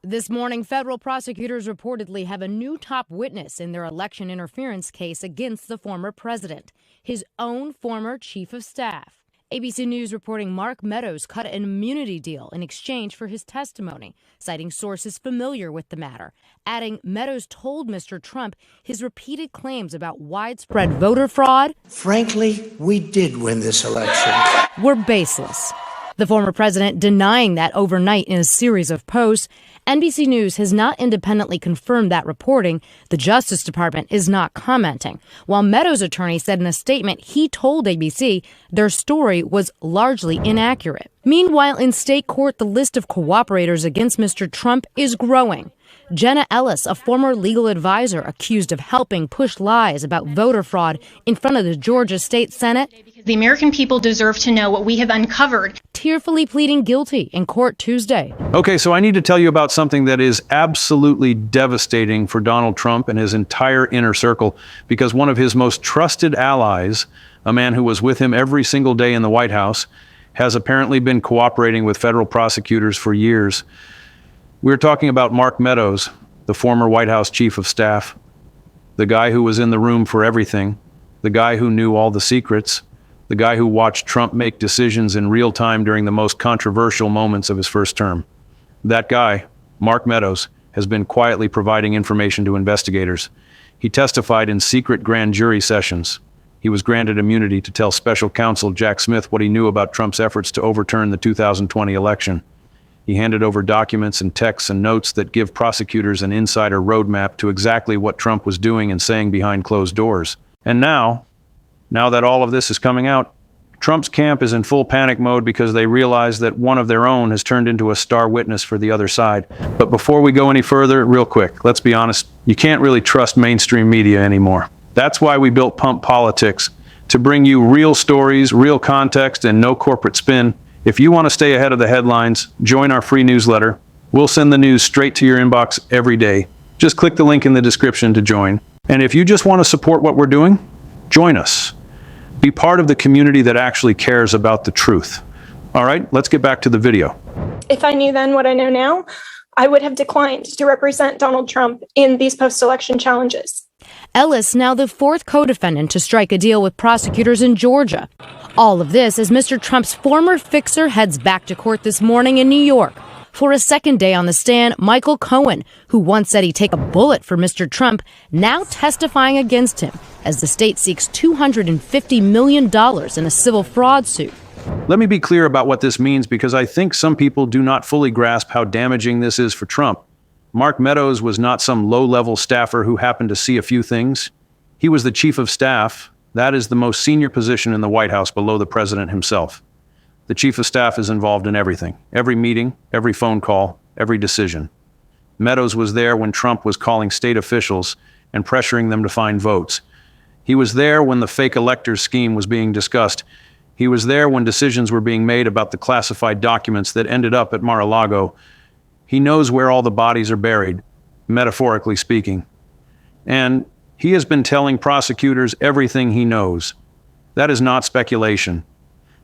This morning, federal prosecutors reportedly have a new top witness in their election interference case against the former president, his own former chief of staff. ABC News reporting Mark Meadows cut an immunity deal in exchange for his testimony, citing sources familiar with the matter, adding Meadows told Mr. Trump his repeated claims about widespread voter fraud, frankly, we did win this election, were baseless. The former president denying that overnight in a series of posts. NBC News has not independently confirmed that reporting. The Justice Department is not commenting. While Meadows' attorney said in a statement he told ABC their story was largely inaccurate. Meanwhile, in state court, the list of cooperators against Mr. Trump is growing. Jenna Ellis, a former legal advisor accused of helping push lies about voter fraud in front of the Georgia State Senate. The American people deserve to know what we have uncovered. Tearfully pleading guilty in court Tuesday. Okay, so I need to tell you about something that is absolutely devastating for Donald Trump and his entire inner circle, because one of his most trusted allies, a man who was with him every single day in the White House, has apparently been cooperating with federal prosecutors for years. We're talking about Mark Meadows, the former White House chief of staff, the guy who was in the room for everything, the guy who knew all the secrets, the guy who watched Trump make decisions in real time during the most controversial moments of his first term. That guy, Mark Meadows, has been quietly providing information to investigators. He testified in secret grand jury sessions. He was granted immunity to tell special counsel Jack Smith what he knew about Trump's efforts to overturn the 2020 election. He handed over documents and texts and notes that give prosecutors an insider roadmap to exactly what Trump was doing and saying behind closed doors. And now that all of this is coming out, Trump's camp is in full panic mode because they realize that one of their own has turned into a star witness for the other side. But before we go any further, real quick, let's be honest, you can't really trust mainstream media anymore. That's why we built Pump Politics, to bring you real stories, real context, and no corporate spin. If you want to stay ahead of the headlines, join our free newsletter. We'll send the news straight to your inbox every day. Just click the link in the description to join. And if you just want to support what we're doing, join us. Be part of the community that actually cares about the truth. All right, let's get back to the video. If I knew then what I know now, I would have declined to represent Donald Trump in these post-election challenges. Ellis, now the fourth co-defendant to strike a deal with prosecutors in Georgia. All of this as Mr. Trump's former fixer heads back to court this morning in New York. For a second day on the stand, Michael Cohen, who once said he'd take a bullet for Mr. Trump, now testifying against him as the state seeks $250 million in a civil fraud suit. Let me be clear about what this means, because I think some people do not fully grasp how damaging this is for Trump. Mark Meadows was not some low-level staffer who happened to see a few things. He was the chief of staff. That is the most senior position in the White House below the president himself. The chief of staff is involved in everything, every meeting, every phone call, every decision. Meadows was there when Trump was calling state officials and pressuring them to find votes. He was there when the fake electors scheme was being discussed. He was there when decisions were being made about the classified documents that ended up at Mar-a-Lago. He knows where all the bodies are buried, metaphorically speaking. And he has been telling prosecutors everything he knows. That is not speculation.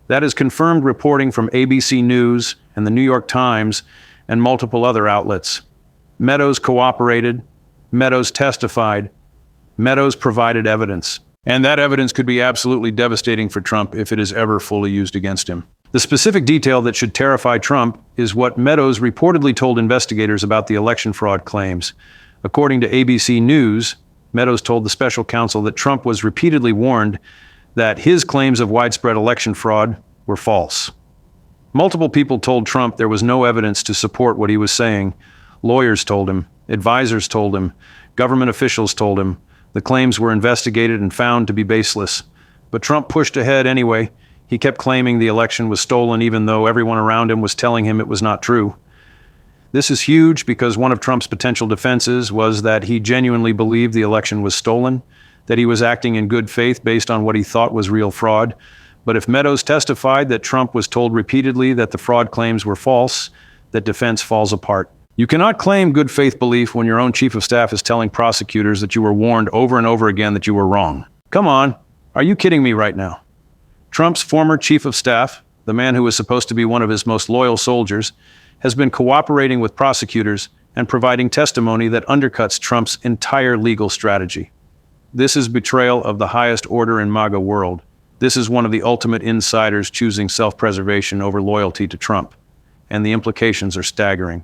That is confirmed reporting from ABC News and the New York Times and multiple other outlets. Meadows cooperated. Meadows testified. Meadows provided evidence. And that evidence could be absolutely devastating for Trump if it is ever fully used against him. The specific detail that should terrify Trump is what Meadows reportedly told investigators about the election fraud claims. According to ABC News, Meadows told the special counsel that Trump was repeatedly warned that his claims of widespread election fraud were false. Multiple people told Trump there was no evidence to support what he was saying. Lawyers told him, advisors told him, government officials told him. The claims were investigated and found to be baseless. But Trump pushed ahead anyway. He kept claiming the election was stolen even though everyone around him was telling him it was not true. This is huge because one of Trump's potential defenses was that he genuinely believed the election was stolen, that he was acting in good faith based on what he thought was real fraud. But if Meadows testified that Trump was told repeatedly that the fraud claims were false, that defense falls apart. You cannot claim good faith belief when your own chief of staff is telling prosecutors that you were warned over and over again that you were wrong. Come on, are you kidding me right now? Trump's former chief of staff, the man who was supposed to be one of his most loyal soldiers, has been cooperating with prosecutors and providing testimony that undercuts Trump's entire legal strategy. This is betrayal of the highest order in MAGA world. This is one of the ultimate insiders choosing self-preservation over loyalty to Trump, and the implications are staggering.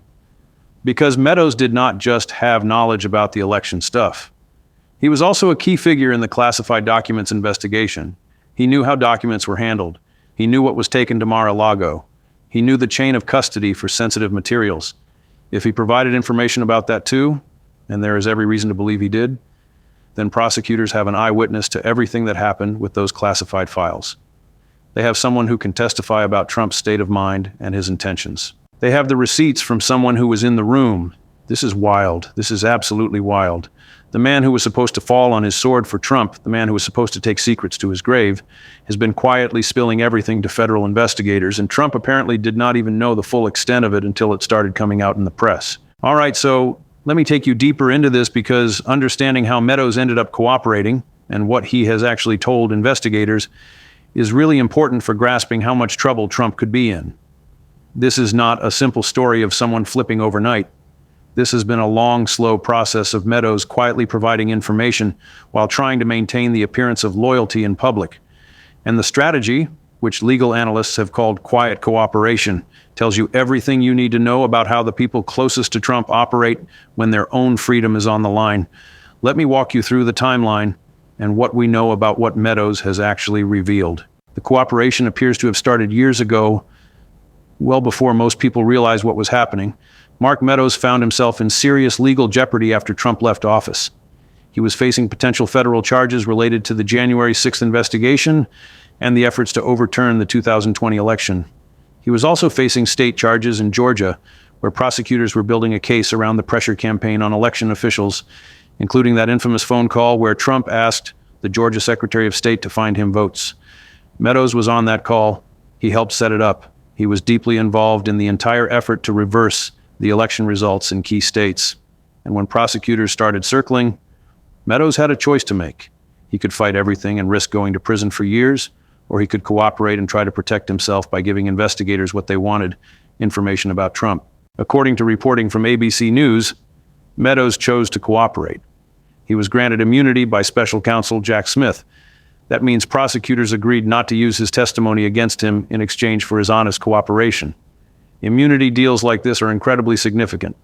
Because Meadows did not just have knowledge about the election stuff. He was also a key figure in the classified documents investigation. He knew how documents were handled. He knew what was taken to Mar-a-Lago. He knew the chain of custody for sensitive materials. If he provided information about that too, and there is every reason to believe he did, then prosecutors have an eyewitness to everything that happened with those classified files. They have someone who can testify about Trump's state of mind and his intentions. They have the receipts from someone who was in the room. This is wild. This is absolutely wild. The man who was supposed to fall on his sword for Trump, the man who was supposed to take secrets to his grave, has been quietly spilling everything to federal investigators, and Trump apparently did not even know the full extent of it until it started coming out in the press. All right, so let me take you deeper into this, because understanding how Meadows ended up cooperating and what he has actually told investigators is really important for grasping how much trouble Trump could be in. This is not a simple story of someone flipping overnight. This has been a long, slow process of Meadows quietly providing information while trying to maintain the appearance of loyalty in public. And the strategy, which legal analysts have called quiet cooperation, tells you everything you need to know about how the people closest to Trump operate when their own freedom is on the line. Let me walk you through the timeline and what we know about what Meadows has actually revealed. The cooperation appears to have started years ago, well before most people realized what was happening. Mark Meadows found himself in serious legal jeopardy after Trump left office. He was facing potential federal charges related to the January 6th investigation and the efforts to overturn the 2020 election. He was also facing state charges in Georgia, where prosecutors were building a case around the pressure campaign on election officials, including that infamous phone call where Trump asked the Georgia Secretary of State to find him votes. Meadows was on that call. He helped set it up. He was deeply involved in the entire effort to reverse the election results in key states. And when prosecutors started circling, Meadows had a choice to make. He could fight everything and risk going to prison for years, or he could cooperate and try to protect himself by giving investigators what they wanted, information about Trump. According to reporting from ABC News, Meadows chose to cooperate. He was granted immunity by special counsel Jack Smith. That means prosecutors agreed not to use his testimony against him in exchange for his honest cooperation. Immunity deals like this are incredibly significant.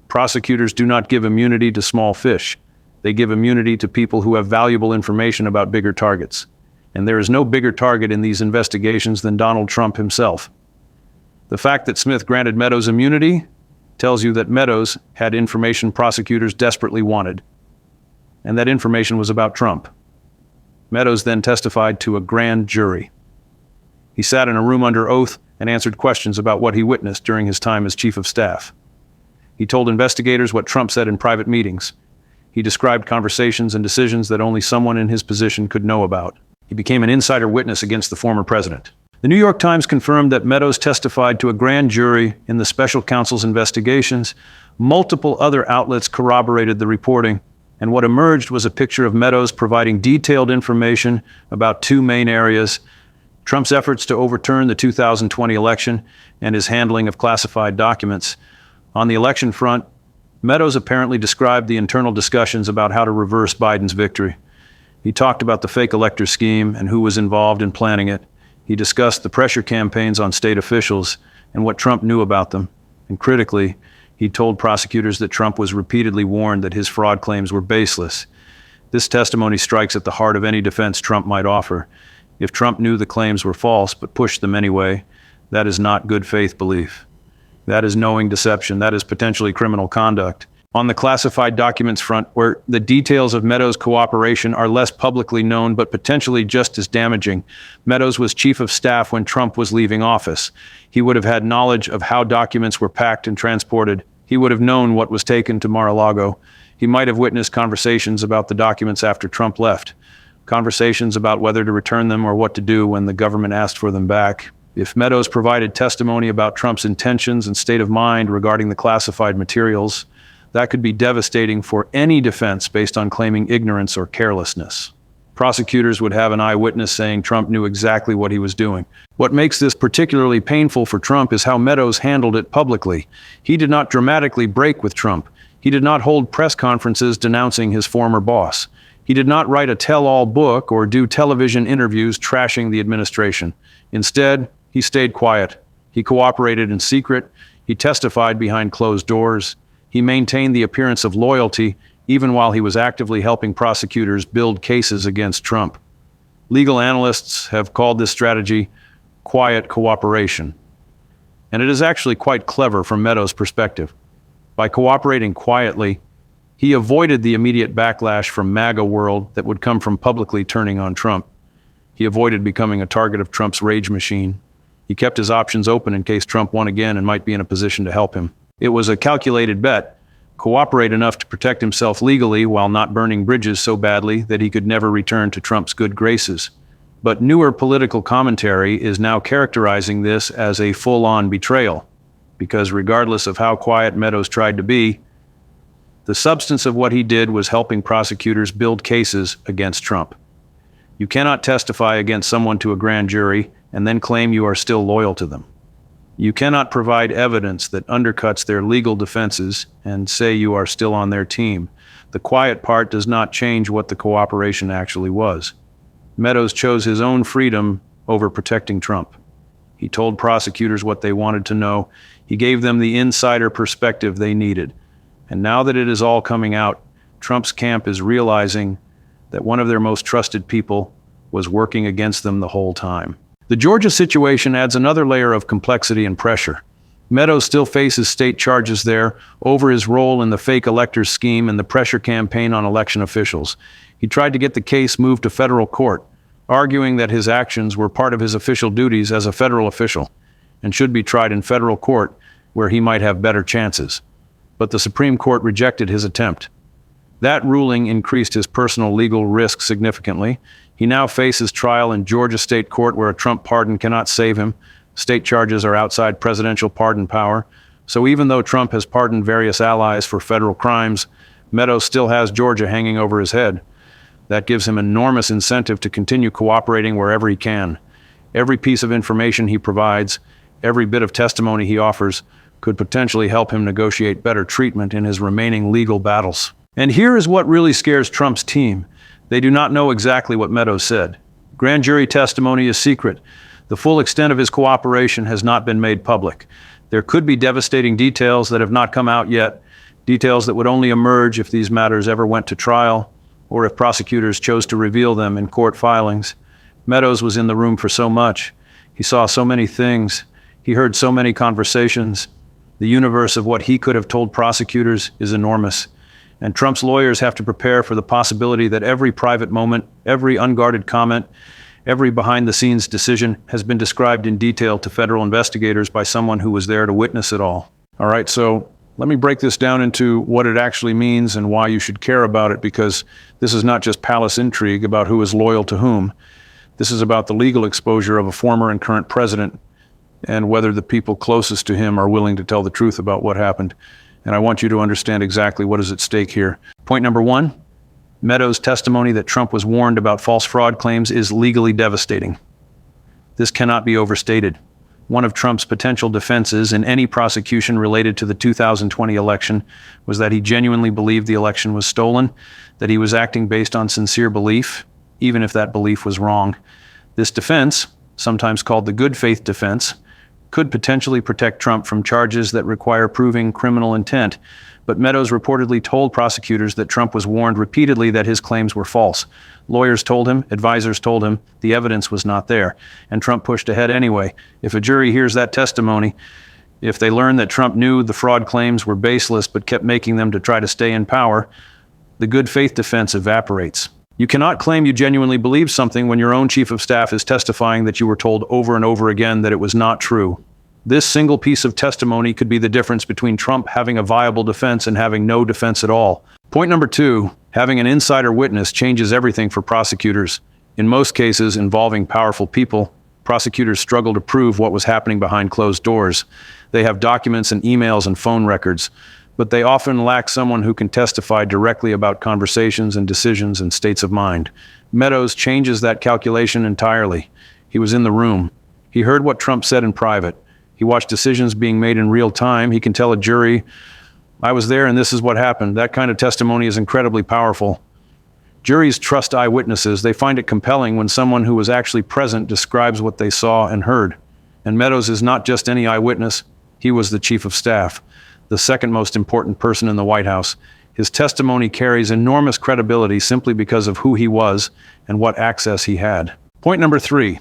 Prosecutors do not give immunity to small fish. They give immunity to people who have valuable information about bigger targets. And there is no bigger target in these investigations than Donald Trump himself. The fact that Smith granted Meadows immunity tells you that Meadows had information prosecutors desperately wanted, and that information was about Trump. Meadows then testified to a grand jury. He sat in a room under oath and answered questions about what he witnessed during his time as chief of staff. He told investigators what Trump said in private meetings. He described conversations and decisions that only someone in his position could know about. He became an insider witness against the former president. The New York Times confirmed that Meadows testified to a grand jury in the special counsel's investigations. Multiple other outlets corroborated the reporting, and what emerged was a picture of Meadows providing detailed information about two main areas: Trump's efforts to overturn the 2020 election and his handling of classified documents. On the election front, Meadows apparently described the internal discussions about how to reverse Biden's victory. He talked about the fake elector scheme and who was involved in planning it. He discussed the pressure campaigns on state officials and what Trump knew about them. And critically, he told prosecutors that Trump was repeatedly warned that his fraud claims were baseless. This testimony strikes at the heart of any defense Trump might offer. If Trump knew the claims were false but pushed them anyway, that is not good faith belief. That is knowing deception. That is potentially criminal conduct. On the classified documents front, where the details of Meadows' cooperation are less publicly known but potentially just as damaging, Meadows was chief of staff when Trump was leaving office. He would have had knowledge of how documents were packed and transported. He would have known what was taken to Mar-a-Lago. He might have witnessed conversations about the documents after Trump left, conversations about whether to return them or what to do when the government asked for them back. If Meadows provided testimony about Trump's intentions and state of mind regarding the classified materials, that could be devastating for any defense based on claiming ignorance or carelessness. Prosecutors would have an eyewitness saying Trump knew exactly what he was doing. What makes this particularly painful for Trump is how Meadows handled it publicly. He did not dramatically break with Trump. He did not hold press conferences denouncing his former boss. He did not write a tell-all book or do television interviews trashing the administration. Instead, he stayed quiet. He cooperated in secret. He testified behind closed doors. He maintained the appearance of loyalty even while he was actively helping prosecutors build cases against Trump. Legal analysts have called this strategy quiet cooperation. And it is actually quite clever from Meadows' perspective. By cooperating quietly, he avoided the immediate backlash from MAGA world that would come from publicly turning on Trump. He avoided becoming a target of Trump's rage machine. He kept his options open in case Trump won again and might be in a position to help him. It was a calculated bet. Cooperate enough to protect himself legally while not burning bridges so badly that he could never return to Trump's good graces. But newer political commentary is now characterizing this as a full-on betrayal, because regardless of how quiet Meadows tried to be, the substance of what he did was helping prosecutors build cases against Trump. You cannot testify against someone to a grand jury and then claim you are still loyal to them. You cannot provide evidence that undercuts their legal defenses and say you are still on their team. The quiet part does not change what the cooperation actually was. Meadows chose his own freedom over protecting Trump. He told prosecutors what they wanted to know. He gave them the insider perspective they needed. And now that it is all coming out, Trump's camp is realizing that one of their most trusted people was working against them the whole time. The Georgia situation adds another layer of complexity and pressure. Meadows still faces state charges there over his role in the fake electors scheme and the pressure campaign on election officials. He tried to get the case moved to federal court, arguing that his actions were part of his official duties as a federal official and should be tried in federal court where he might have better chances. But the Supreme Court rejected his attempt. That ruling increased his personal legal risk significantly. He now faces trial in Georgia state court where a Trump pardon cannot save him. State charges are outside presidential pardon power. So even though Trump has pardoned various allies for federal crimes, Meadows still has Georgia hanging over his head. That gives him enormous incentive to continue cooperating wherever he can. Every piece of information he provides, every bit of testimony he offers, could potentially help him negotiate better treatment in his remaining legal battles. And here is what really scares Trump's team. They do not know exactly what Meadows said. Grand jury testimony is secret. The full extent of his cooperation has not been made public. There could be devastating details that have not come out yet, details that would only emerge if these matters ever went to trial, or if prosecutors chose to reveal them in court filings. Meadows was in the room for so much. He saw so many things. He heard so many conversations. The universe of what he could have told prosecutors is enormous. And Trump's lawyers have to prepare for the possibility that every private moment, every unguarded comment, every behind-the-scenes decision has been described in detail to federal investigators by someone who was there to witness it all. All right, so let me break this down into what it actually means and why you should care about it, because this is not just palace intrigue about who is loyal to whom. This is about the legal exposure of a former and current president and whether the people closest to him are willing to tell the truth about what happened. And I want you to understand exactly what is at stake here. Point number one, Meadows' testimony that Trump was warned about false fraud claims is legally devastating. This cannot be overstated. One of Trump's potential defenses in any prosecution related to the 2020 election was that he genuinely believed the election was stolen, that he was acting based on sincere belief, even if that belief was wrong. This defense, sometimes called the good faith defense, could potentially protect Trump from charges that require proving criminal intent. But Meadows reportedly told prosecutors that Trump was warned repeatedly that his claims were false. Lawyers told him, advisors told him, the evidence was not there, and Trump pushed ahead anyway. If a jury hears that testimony, if they learn that Trump knew the fraud claims were baseless but kept making them to try to stay in power, the good faith defense evaporates. You cannot claim you genuinely believe something when your own chief of staff is testifying that you were told over and over again that it was not true. This single piece of testimony could be the difference between Trump having a viable defense and having no defense at all. Point number two, having an insider witness changes everything for prosecutors. In most cases involving powerful people, prosecutors struggle to prove what was happening behind closed doors. They have documents and emails and phone records, but they often lack someone who can testify directly about conversations and decisions and states of mind. Meadows changes that calculation entirely. He was in the room. He heard what Trump said in private. He watched decisions being made in real time. He can tell a jury, I was there and this is what happened. That kind of testimony is incredibly powerful. Juries trust eyewitnesses. They find it compelling when someone who was actually present describes what they saw and heard. And Meadows is not just any eyewitness. He was the chief of staff, the second most important person in the White House. His testimony carries enormous credibility simply because of who he was and what access he had. Point number 3.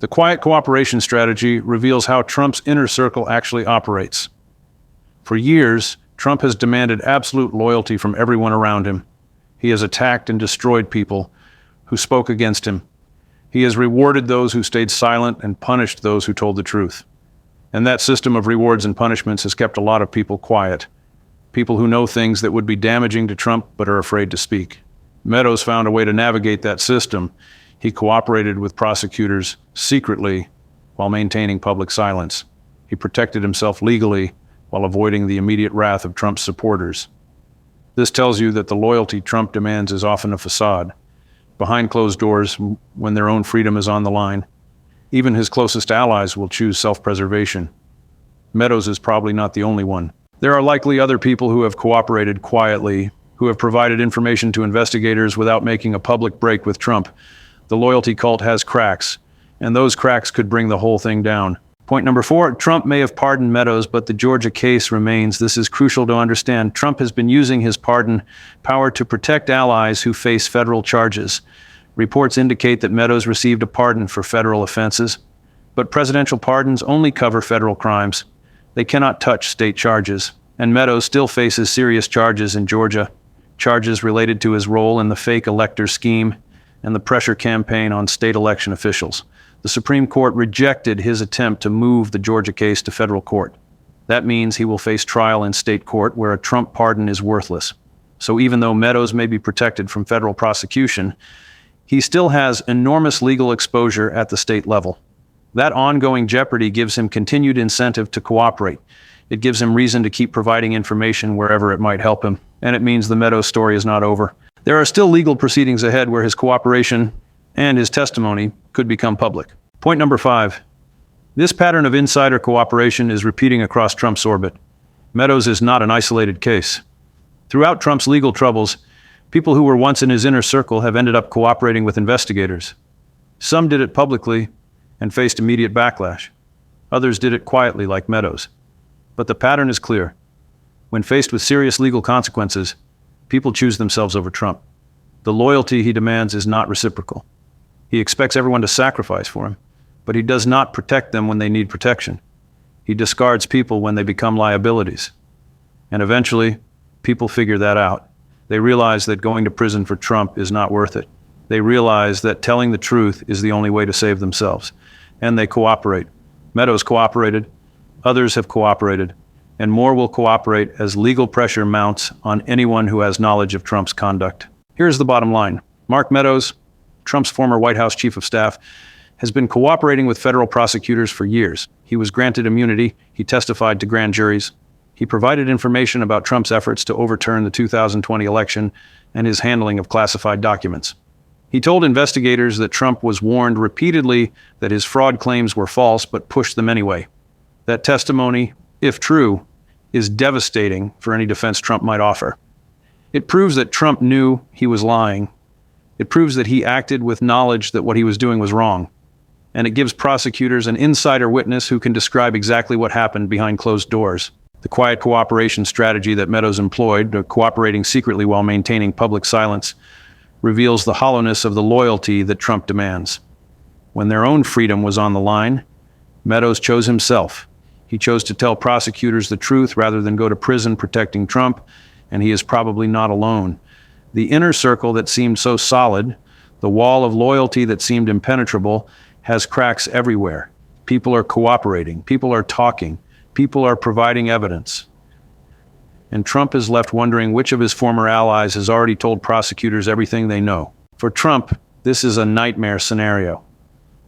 The quiet cooperation strategy reveals how Trump's inner circle actually operates. For years, Trump has demanded absolute loyalty from everyone around him. He has attacked and destroyed people who spoke against him. He has rewarded those who stayed silent and punished those who told the truth. And that system of rewards and punishments has kept a lot of people quiet. People who know things that would be damaging to Trump but are afraid to speak. Meadows found a way to navigate that system. He cooperated with prosecutors secretly while maintaining public silence. He protected himself legally while avoiding the immediate wrath of Trump's supporters. This tells you that the loyalty Trump demands is often a facade. Behind closed doors, when their own freedom is on the line, even his closest allies will choose self-preservation. Meadows is probably not the only one. There are likely other people who have cooperated quietly, who have provided information to investigators without making a public break with Trump. The loyalty cult has cracks, and those cracks could bring the whole thing down. Point number 4, Trump may have pardoned Meadows, but the Georgia case remains. This is crucial to understand. Trump has been using his pardon power to protect allies who face federal charges. Reports indicate that Meadows received a pardon for federal offenses, but presidential pardons only cover federal crimes. They cannot touch state charges, and Meadows still faces serious charges in Georgia, charges related to his role in the fake elector scheme and the pressure campaign on state election officials. The Supreme Court rejected his attempt to move the Georgia case to federal court. That means he will face trial in state court, where a Trump pardon is worthless. So even though Meadows may be protected from federal prosecution, he still has enormous legal exposure at the state level. That ongoing jeopardy gives him continued incentive to cooperate. It gives him reason to keep providing information wherever it might help him. And it means the Meadows story is not over. There are still legal proceedings ahead where his cooperation and his testimony could become public. Point number 5. This pattern of insider cooperation is repeating across Trump's orbit. Meadows is not an isolated case. Throughout Trump's legal troubles, people who were once in his inner circle have ended up cooperating with investigators. Some did it publicly and faced immediate backlash. Others did it quietly, like Meadows. But the pattern is clear. When faced with serious legal consequences, people choose themselves over Trump. The loyalty he demands is not reciprocal. He expects everyone to sacrifice for him, but he does not protect them when they need protection. He discards people when they become liabilities. And eventually, people figure that out. They realize that going to prison for Trump is not worth it. They realize that telling the truth is the only way to save themselves. And they cooperate. Meadows cooperated, others have cooperated, and more will cooperate as legal pressure mounts on anyone who has knowledge of Trump's conduct. Here's the bottom line. Mark Meadows, Trump's former White House chief of staff, has been cooperating with federal prosecutors for years. He was granted immunity. He testified to grand juries. He provided information about Trump's efforts to overturn the 2020 election and his handling of classified documents. He told investigators that Trump was warned repeatedly that his fraud claims were false, but pushed them anyway. That testimony, if true, is devastating for any defense Trump might offer. It proves that Trump knew he was lying. It proves that he acted with knowledge that what he was doing was wrong. And it gives prosecutors an insider witness who can describe exactly what happened behind closed doors. The quiet cooperation strategy that Meadows employed, cooperating secretly while maintaining public silence, reveals the hollowness of the loyalty that Trump demands. When their own freedom was on the line, Meadows chose himself. He chose to tell prosecutors the truth rather than go to prison protecting Trump, and he is probably not alone. The inner circle that seemed so solid, the wall of loyalty that seemed impenetrable, has cracks everywhere. People are cooperating. People are talking. People are providing evidence. And Trump is left wondering which of his former allies has already told prosecutors everything they know. For Trump, this is a nightmare scenario.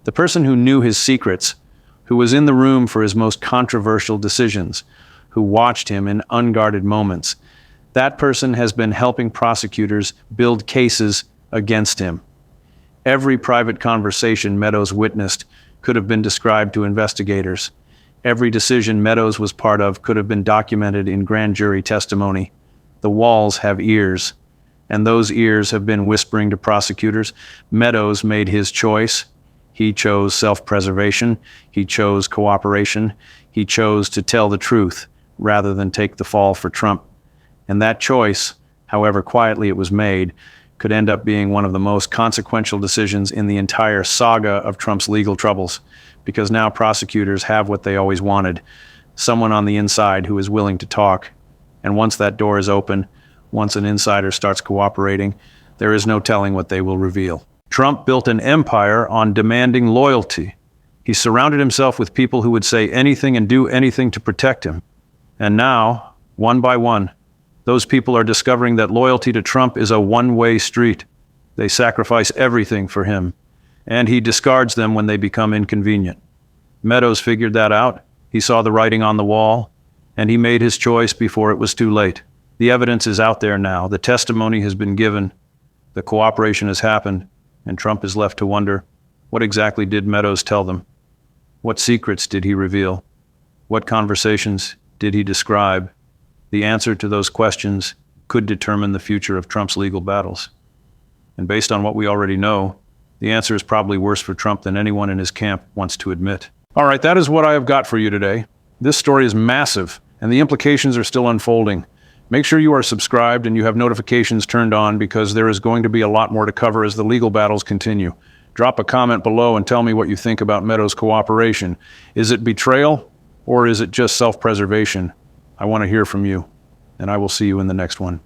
The person who knew his secrets, who was in the room for his most controversial decisions, who watched him in unguarded moments, that person has been helping prosecutors build cases against him. Every private conversation Meadows witnessed could have been described to investigators. Every decision Meadows was part of could have been documented in grand jury testimony. The walls have ears, and those ears have been whispering to prosecutors. Meadows made his choice. He chose self-preservation. He chose cooperation. He chose to tell the truth rather than take the fall for Trump. And that choice, however quietly it was made, could end up being one of the most consequential decisions in the entire saga of Trump's legal troubles, because now prosecutors have what they always wanted, someone on the inside who is willing to talk. And once that door is open, once an insider starts cooperating, there is no telling what they will reveal. Trump built an empire on demanding loyalty. He surrounded himself with people who would say anything and do anything to protect him. And now, one by one, those people are discovering that loyalty to Trump is a one-way street. They sacrifice everything for him, and he discards them when they become inconvenient. Meadows figured that out. He saw the writing on the wall, and he made his choice before it was too late. The evidence is out there now. The testimony has been given. The cooperation has happened, and Trump is left to wonder, what exactly did Meadows tell them? What secrets did he reveal? What conversations did he describe? The answer to those questions could determine the future of Trump's legal battles. And based on what we already know, the answer is probably worse for Trump than anyone in his camp wants to admit. All right, that is what I have got for you today. This story is massive, and the implications are still unfolding. Make sure you are subscribed and you have notifications turned on, because there is going to be a lot more to cover as the legal battles continue. Drop a comment below and tell me what you think about Meadows' cooperation. Is it betrayal, or is it just self-preservation? I want to hear from you, and I will see you in the next one.